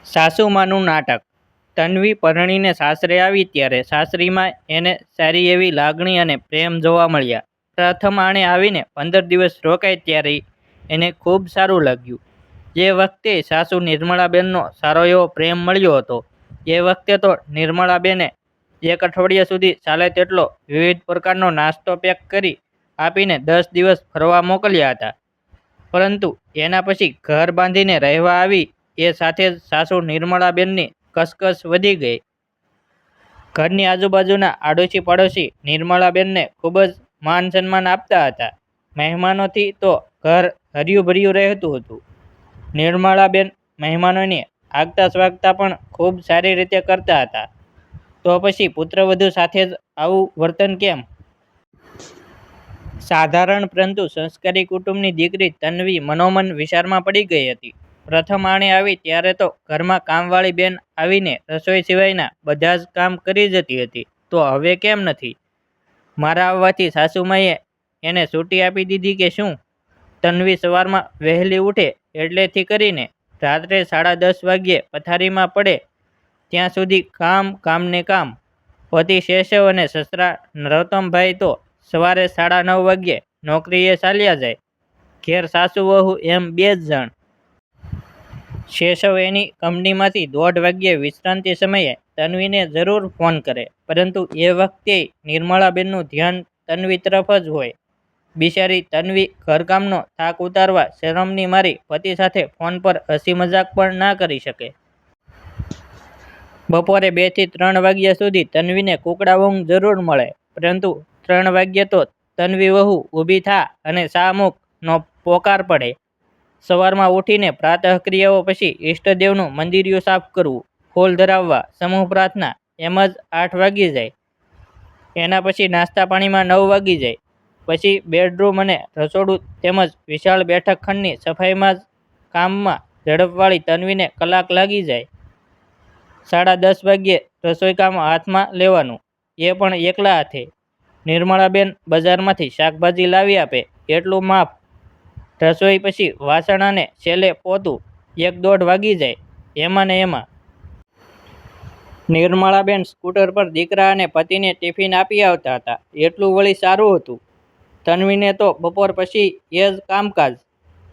સાસુમાનું નાટક. તન્વી પરણીને સાસરે આવી ત્યારે સાસરીમાં એને સારી એવી લાગણી અને પ્રેમ જોવા મળ્યા. પ્રથમ આણે આવીને 15 દિવસ રોકાઈ ત્યારે એને ખૂબ સારું લાગ્યું. જે વખતે સાસુ નિર્મળાબેનનો સારો એવો પ્રેમ મળ્યો હતો. એ વખતે તો નિર્મળાબેને 1 અઠવાડિયા સુધી ચાલે તેટલો વિવિધ પ્રકારનો નાસ્તો પેક કરી આપીને 10 દિવસ ફરવા મોકલ્યા હતા. પરંતુ એના પછી ઘર બાંધીને રહેવા આવી એ સાથે જ સાસુ નિર્મળાબેનની કસકસ વધી ગઈ. ઘરની આજુબાજુના આડોશી પડોશી નિર્મળાબેનને ખૂબ જ માન સન્માન આપતા હતા. મહેમાનોથી તો ઘર હર્યું ભર્યું રહેતું હતું. નિર્મળાબેન મહેમાનોની આગતા સ્વાગતા પણ ખૂબ સારી રીતે કરતા હતા. તો પછી પુત્રવધુ સાથે જ આવું વર્તન કેમ? સાધારણ પરંતુ સંસ્કારી કુટુંબની દીકરી તન્વી મનોમન વિચારમાં પડી ગઈ હતી. પ્રથમ આણે આવી ત્યારે તો ઘરમાં કામવાળી બેન આવીને રસોઈ સિવાયના બધા જ કામ કરી જતી હતી. તો હવે કેમ નથી? મારા આવવાથી સાસુમાએ એને છૂટી આપી દીધી કે શું? તન્વી સવારમાં વહેલી ઉઠે એટલેથી કરીને રાત્રે 10:30 વાગ્યે પથારીમાં પડે ત્યાં સુધી કામને કામ. પતિ શેષવ અને સસરા નરોત્તમભાઈ તો સવારે 9:30 વાગ્યે નોકરીએ ચાલ્યા જાય. ઘેર સાસુ વહુ એમ 2 જ જણ. શેષવ એની કંપનીમાંથી 1:30 વાગ્યે વિશ્રાંતિ સમયે તન્વીને જરૂર ફોન કરે. પરંતુ એ વખતેય નિર્મળાબેનનું ધ્યાન તન્વી તરફ જ હોય. બિચારી તન્વી ઘરકામનો થાક ઉતારવા શરમની મારી પતિ સાથે ફોન પર હસી મજાક પણ ના કરી શકે. બપોરે 2 થી 3 વાગ્યા સુધી તન્વીને કુકડા ઊંઘ જરૂર મળે. પરંતુ 3 વાગ્યે તો તન્વી વહુ ઊભી થા અને ચા મૂક નો પોકાર પડે. સવારમાં ઉઠીને પ્રાતઃક્રિયાઓ પછી ઈષ્ટદેવનું મંદિરિયું સાફ કરવું, ફૂલ ધરાવવા, સમૂહ પ્રાર્થના એમ જ 8 વાગી જાય. એના પછી નાસ્તા પાણીમાં 9 વાગી જાય. પછી બેડરૂમ અને રસોડું તેમજ વિશાળ બેઠક ખંડની સફાઈમાં જ કામમાં ઝડપવાળી તન્વીને કલાક લાગી જાય. 10:30 વાગ્યે રસોઈકામ હાથમાં લેવાનું, એ પણ એકલા હાથે. નિર્મળાબેન બજારમાંથી શાકભાજી લાવી આપે એટલું માફ. રસોઈ પછી વાસણ અને છેલ્લે પોતું. 1-1:30 વાગી જાય એમાં ને એમાં. નિર્મળાબેન સ્કૂટર પર દીકરા અને પતિને ટિફિન આપી આવતા હતા એટલું વળી સારું હતું. તન્વીને તો બપોર પછી એ જ કામકાજ.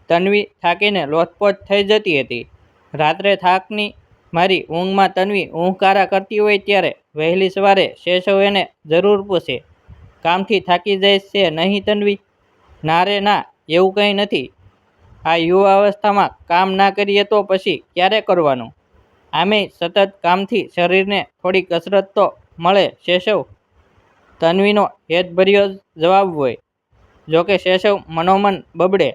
તન્વી થાકીને લોથપોચ થઈ જતી હતી. રાત્રે થાકની મારી ઊંઘમાં તન્વી ઊંઘકારા કરતી હોય ત્યારે વહેલી સવારે શેષવ એને જરૂર પૂછે, કામથી થાકી જાય છે નહીં તન્વી? ના રે ના, એવું કંઈ નથી. આ યુવાવસ્થામાં કામ ના કરીએ તો પછી ક્યારે કરવાનું? આમેય સતત કામથી શરીરને થોડી કસરત તો મળે શેષવ. તન્વીનો હેતભર્યો જવાબ હોય. જોકે શેષવ મનોમન બબડે,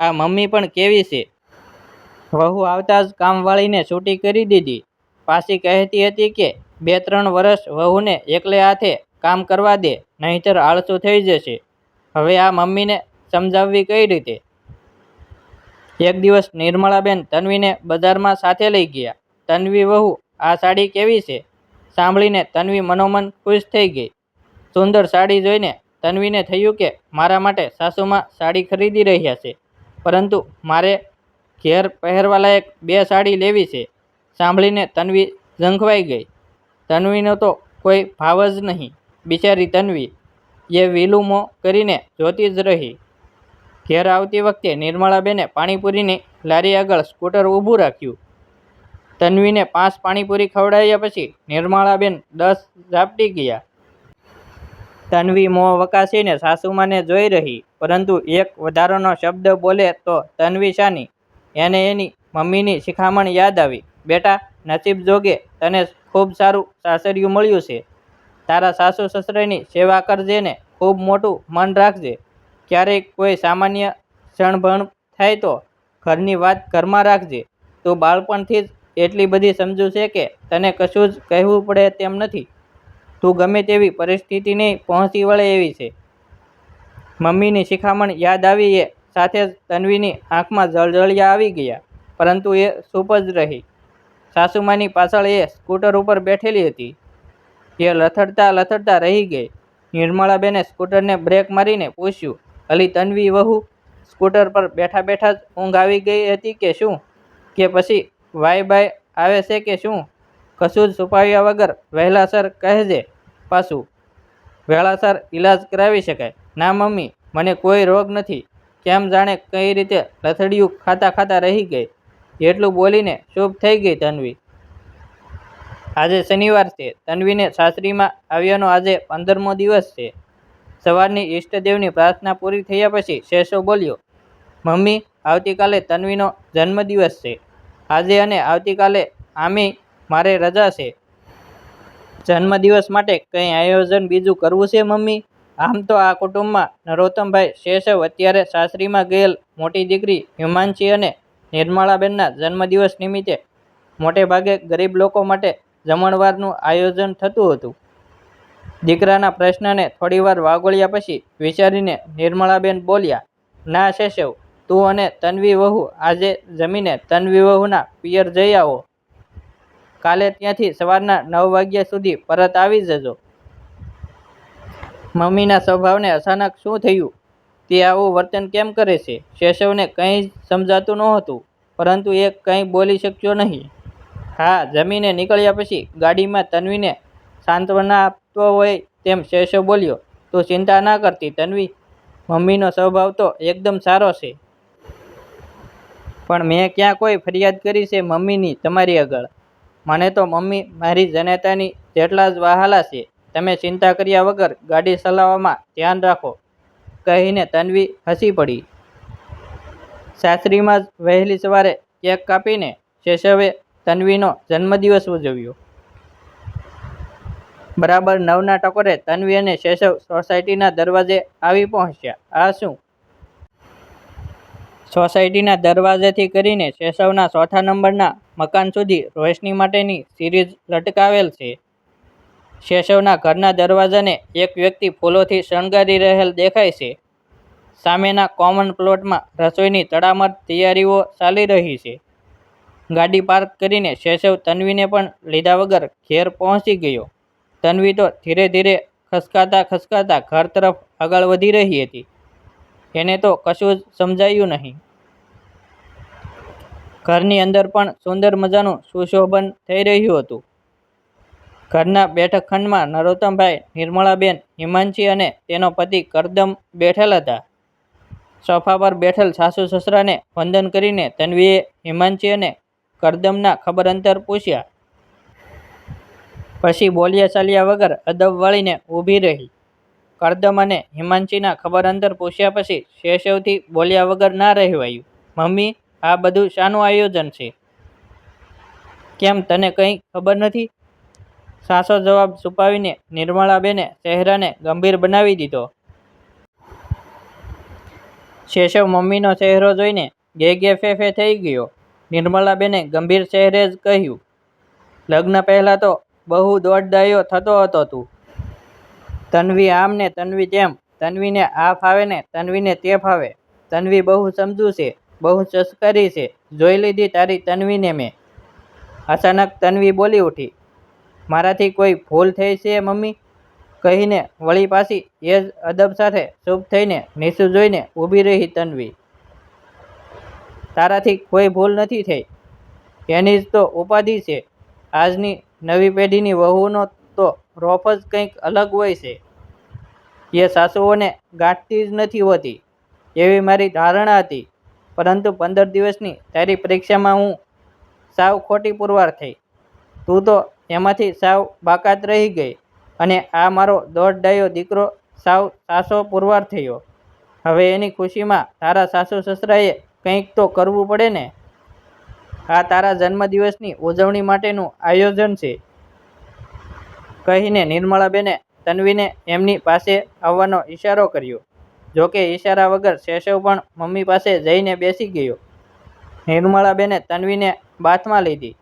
આ મમ્મી પણ કેવી છે? વહુ આવતા જ કામવાળીને છૂટી કરી દીધી. પાછી કહેતી હતી કે 2-3 વર્ષ વહુને એકલે હાથે કામ કરવા દે નહીંતર આળસુ થઈ જશે. હવે આ મમ્મીને સમજાવવી કઈ રીતે? એક દિવસ નિર્મળાબેન તન્વીને બજારમાં સાથે લઈ ગયા. તન્વી વહુ, આ સાડી કેવી છે? સાંભળીને તન્વી મનોમન ખુશ થઈ ગઈ. સુંદર સાડી જોઈને તન્વીને થયું કે મારા માટે સાસુમાં સાડી ખરીદી રહ્યા છે. પરંતુ મારે ઘેર પહેરવા લાયક 2 સાડી લેવી છે. સાંભળીને તન્વી ઝંખવાઈ ગઈ. તન્વીનો તો કોઈ ભાવ જ નહીં. બિચારી તન્વી એ વીલું મોં કરીને જોતી જ રહી. ઘેર આવતી વખતે નિર્મળાબેને પાણીપુરીની લારી આગળ સ્કૂટર ઊભું રાખ્યું. તન્વીને 5 પાણીપુરી ખવડાવ્યા પછી નિર્મળાબેન 10 ઝાપટી ગયા. તન્વી મોં વકાસીને સાસુમાને જોઈ રહી. પરંતુ એક વધારાનો શબ્દ બોલે તો તન્વી શાની? એને એની મમ્મીની શિખામણ યાદ આવી. બેટા, નસીબ જોગે તને ખૂબ સારું સાસરિયું મળ્યું છે. તારા સાસુ સસરાની સેવા કરજે ને ખૂબ મોટું મન રાખજે. ક્યારેય કોઈ સામાન્ય સણભણ થાય તો ઘરની વાત ઘરમાં રાખજે. તું બાળપણથી જ એટલી બધી સમજુ છે કે તને કશું જ કહેવું પડે તેમ નથી. તું ગમે તેવી પરિસ્થિતિને પહોંચી વળે એવી છે. મમ્મીની શિખામણ યાદ આવી એ સાથે જ તન્વીની આંખમાં જળજળિયા આવી ગયા. પરંતુ એ ચૂપ જ રહી. સાસુમાની પાછળ એ સ્કૂટર ઉપર બેઠેલી હતી. એ લથડતા રહી ગઈ. નિર્મળાબેને સ્કૂટરને બ્રેક મારીને પૂછ્યું, અલી તન્વી વહુ, સ્કૂટર પર બેઠા બેઠા જ ઊંઘ આવી ગઈ હતી કે શું? કે પછી વાય બાય આવે છે કે શું? કશું જ છુપાવ્યા વગર વહેલાસર કહેજે. પાછું વહેલાસર ઈલાજ કરાવી શકાય. ના મમ્મી, મને કોઈ રોગ નથી. કેમ જાણે કઈ રીતે લથડિયું ખાતા ખાતા રહી ગઈ. એટલું બોલીને ચૂપ થઈ ગઈ તન્વી. આજે શનિવાર છે. તન્વીને સાસરીમાં આવ્યાનો આજે 15મો દિવસ છે. સવારની ઈષ્ટદેવની પ્રાર્થના પૂરી થયા પછી શેષવ બોલ્યો, મમ્મી, આવતીકાલે તન્વીનો જન્મદિવસ છે. આજે અને આવતીકાલે આમેય મારે રજા છે. જન્મદિવસ માટે કંઈ આયોજન બીજું કરવું છે મમ્મી? આમ તો આ કુટુંબમાં નરોત્તમભાઈ શેષવ અત્યારે સાસરીમાં ગયેલ મોટી દીકરી હિમાંશી અને નિર્મળાબેનના જન્મદિવસ નિમિત્તે મોટે ભાગે ગરીબ લોકો માટે જમણવારનું આયોજન થતું હતું. દીકરાના પ્રશ્નને થોડીવાર વાગોળ્યા પછી વિચારીને નિર્મળાબેન બોલ્યા, ના શેષવ, તું અને તન્વી વહુ આજે જમીને તન્વી વહુના પિયર જઈ આવો. કાલે ત્યાંથી સવારના 9 વાગ્યા સુધી પરત આવી જજો. મમ્મીના સ્વભાવને અચાનક શું થયું? તે આવું વર્તન કેમ કરે છે? શેષવને કંઈ જ સમજાતું નહોતું, પરંતુ એ કંઈ બોલી શક્યો નહીં. હા, જમીને નીકળ્યા પછી ગાડીમાં તન્વીને સાંત્વના આપતો હોય તેમ શેષવ બોલ્યો, તું ચિંતા ના કરતી તન્વી, મમ્મીનો સ્વભાવ તો એકદમ સારો છે. પણ મેં ક્યાં કોઈ ફરિયાદ કરી છે મમ્મીની તમારી આગળ? મને તો મમ્મી મારી જનેતાની જેટલા જ વહાલા છે. તમે ચિંતા કર્યા વગર ગાડી ચલાવવામાં ધ્યાન રાખો, કહીને તન્વી હસી પડી. સાસરીમાં જ વહેલી સવારે કેક કાપીને શેષવે તન્વીનો જન્મદિવસ ઉજવ્યો. બરાબર 9ના ટકોરે તન્વી અને શેષવ સોસાયટીના દરવાજે આવી પહોંચ્યા. આ શું? સોસાયટીના દરવાજેથી કરીને શેષવના 4થા નંબરના મકાન સુધી રોશની માટેની સિરીઝ લટકાવેલ છે. શેષવના ઘરના દરવાજાને એક વ્યક્તિ ફૂલોથી શણગારી રહેલ દેખાય છે. સામેના કોમન પ્લોટમાં રસોઈની તડામાર તૈયારીઓ ચાલી રહી છે. ગાડી પાર્ક કરીને શેષવ તન્વીને પણ લીધા વગર ઘેર પહોંચી ગયો. તન્વી તો ધીરે ધીરે ખસકાતા ઘર તરફ આગળ વધી રહી હતી. એને તો કશું જ સમજાયું નહીં. ઘરની અંદર પણ સુંદર મજાનું સુશોભન થઈ રહ્યું હતું. ઘરના બેઠક ખંડમાં નરોત્તમભાઈ, નિર્મળાબેન, હિમાંશી અને તેનો પતિ કરદમ બેઠેલ હતા. સોફા પર બેઠેલ સાસુ સસરાને વંદન કરીને તન્વીએ હિમાંશી અને કરદમના ખબર અંતર પૂછ્યા. પછી બોલ્યા ચાલ્યા વગર અદબ વળીને ઊભી રહી. કરદમ અને હિમાંશીના ખબર અંતર પૂછ્યા પછી શેષવથી બોલ્યા વગર ના રહેવાયું. મમ્મી, આ બધું શાનું આયોજન છે? કેમ તને કંઈ ખબર નથી? સાચો જવાબ છુપાવીને નિર્મળાબેને ચહેરાને ગંભીર બનાવી દીધો. શેષવ મમ્મીનો ચહેરો જોઈને ગે ફે થઈ ગયો. નિર્મળાબેને ગંભીર ચહેરે જ કહ્યું, લગ્ન પહેલા તો બહુ દોડદાયો થતો હતો તું. તન્વી આમ ને તન્વી તેમ, તન્વીને આ ફાવે ને તન્વીને તે ફાવે. તન્વી બહુ સમજુ છે, બહુ સંસ્કારી છે. જોઈ લીધી તારી તન્વીને મેં. અચાનક તન્વી બોલી ઉઠી, મારાથી કોઈ ભૂલ થઈ છે મમ્મી? કહીને વળી પાછી એ જ અદબ સાથે ચૂપ થઈને નીચું જોઈને ઊભી રહી તન્વી. તારાથી કોઈ ભૂલ નથી થઈ, એની જ તો ઉપાધિ છે. આજની નવી પેઢીની વહુનો તો રોફ જ કંઈક અલગ હોય છે. એ સાસુઓને ગાંઠતી જ નથી હોતી એવી મારી ધારણા હતી. પરંતુ 15 દિવસની તારી પરીક્ષામાં હું સાવ ખોટી પુરવાર થઈ. તું તો એમાંથી સાવ બાકાત રહી ગઈ અને આ મારો દોડડાયો દીકરો સાવ સાસો પુરવાર થયો. હવે એની ખુશીમાં તારા સાસુ સસરાએ કંઈક તો કરવું પડે ને. આ તારા જન્મદિવસની ઉજવણી માટેનું આયોજન છે, કહીને નિર્મળાબેને તન્વીને એમની પાસે આવવાનો ઈશારો કર્યો. જોકે ઈશારા વગર શેષવ પણ મમ્મી પાસે જઈને બેસી ગયો. નિર્મળાબેને તન્વીને બાથમાં લીધી.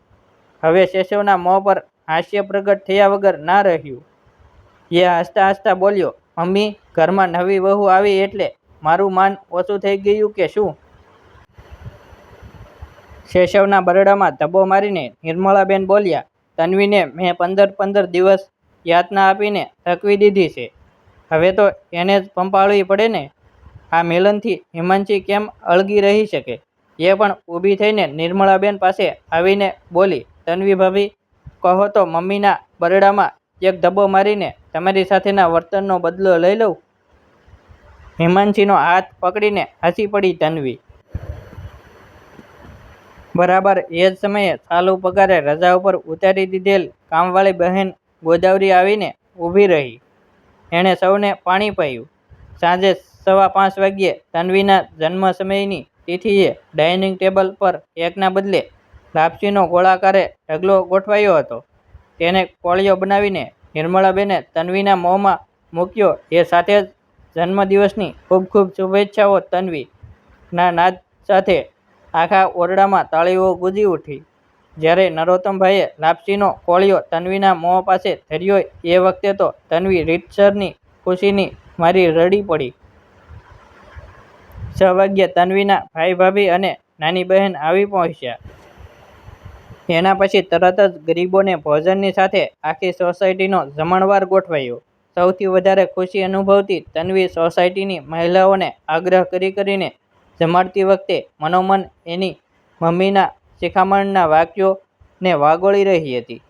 હવે શેષવના મોં પર હાસ્ય પ્રગટ થયા વગર ના રહ્યું. એ હસતા હસતા બોલ્યો, મમ્મી, ઘરમાં નવી વહુ આવી એટલે મારું માન ઓછું થઈ ગયું કે શું? શેષવના બરડામાં ધબ્બો મારીને નિર્મળાબેન બોલ્યા, તન્વીને મેં 15 દિવસ યાતના આપીને થકવી દીધી છે. હવે તો એને જ પંપાળવી પડે ને. આ મિલનથી હિમાંશી કેમ અળગી રહી શકે? એ પણ ઊભી થઈને નિર્મળાબેન પાસે આવીને બોલી, તન્વી ભાભી કહો તો મમ્મીના બરડામાં એક ધબ્બો મારીને તમારી સાથેના વર્તનનો બદલો લઈ લઉં. હિમાંશીનો હાથ પકડીને હસી પડી તન્વી. બરાબર એ જ સમયે ચાલુ પગારે રજા ઉપર ઉતારી દીધેલ કામવાળી બહેન ગોદાવરી આવીને ઊભી રહી. એણે સૌને પાણી પાયું. સાંજે 5:15 વાગ્યે તન્વીના જન્મ સમયની તિથિએ ડાઇનિંગ ટેબલ પર એકના બદલે લાપસીનો ગોળાકારે ઢગલો ગોઠવાયો હતો. તેને કોળિયો બનાવીને નિર્મળાબેને તન્વીના મોંમાં મૂક્યો. એ સાથે જ જન્મદિવસની ખૂબ ખૂબ શુભેચ્છાઓ તન્વી ના નાદ સાથે આખા ઓરડામાં તાળીઓ ગુંજી ઉઠી. જ્યારે નરોત્તમભાઈએ લાપસીનો કોળિયો તન્વીના મોં પાસે ધર્યો એ વખતે તો તન્વી રીતસરની ખુશીની મારી રડી પડી. 6 વાગ્યે તન્વીના ભાઈ ભાભી અને નાની બહેન આવી પહોંચ્યા. એના પછી તરત જ ગરીબોને ભોજનની સાથે આખી સોસાયટીનો જમણવાર ગોઠવાયો. સૌથી વધારે ખુશી અનુભવતી તન્વી સોસાયટીની મહિલાઓને આગ્રહ કરીને જમાડતી વખતે મનોમન એની મમ્મીના શિખામણના વાક્યોને વાગોળી રહી હતી.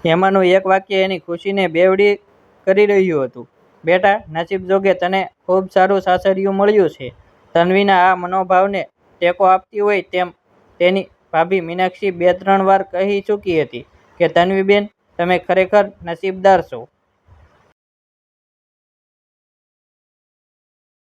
એમાંનું એક વાક્ય એની ખુશીને બેવડી કરી રહ્યું હતું. બેટા, નસીબ જોગે તને ખૂબ સારું સાસરિયું મળ્યું છે. તન્વીના આ મનોભાવને ટેકો આપતી હોય તેમ તેની ભાભી મીનાક્ષી 2-3 વાર કહી ચૂકી હતી કે તન્વીબેન, તમે ખરેખર નસીબદાર છો.